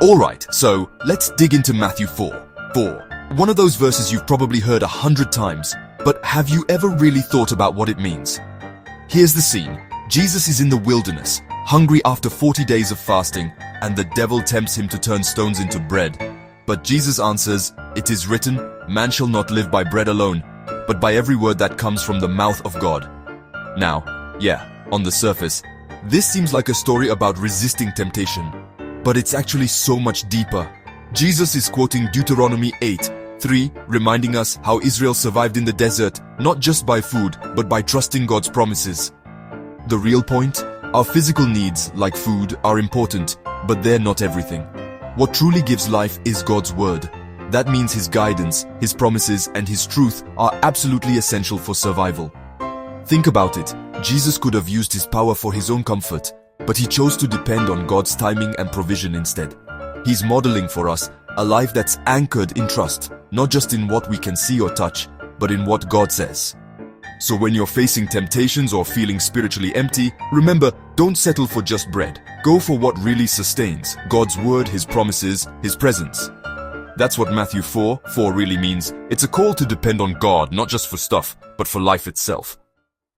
Alright, so let's dig into Matthew 4. One of those verses you've probably heard 100 times, but have you ever really thought about what it means? Here's the scene. Jesus is in the wilderness, hungry after 40 days of fasting, and the devil tempts him to turn stones into bread. But Jesus answers, "It is written, man shall not live by bread alone, but by every word that comes from the mouth of God." Now, yeah, on the surface, this seems like a story about resisting temptation, but it's actually so much deeper. Jesus is quoting Deuteronomy 8:3, reminding us how Israel survived in the desert, not just by food, but by trusting God's promises. The real point? Our physical needs, like food, are important, but they're not everything. What truly gives life is God's word. That means His guidance, His promises, and His truth are absolutely essential for survival. Think about it. Jesus could have used His power for His own comfort, but He chose to depend on God's timing and provision instead. He's modeling for us a life that's anchored in trust, not just in what we can see or touch, but in what God says. So when you're facing temptations or feeling spiritually empty, remember, don't settle for just bread. Go for what really sustains: God's word, His promises, His presence. That's what Matthew 4:4 really means. It's a call to depend on God, not just for stuff, but for life itself.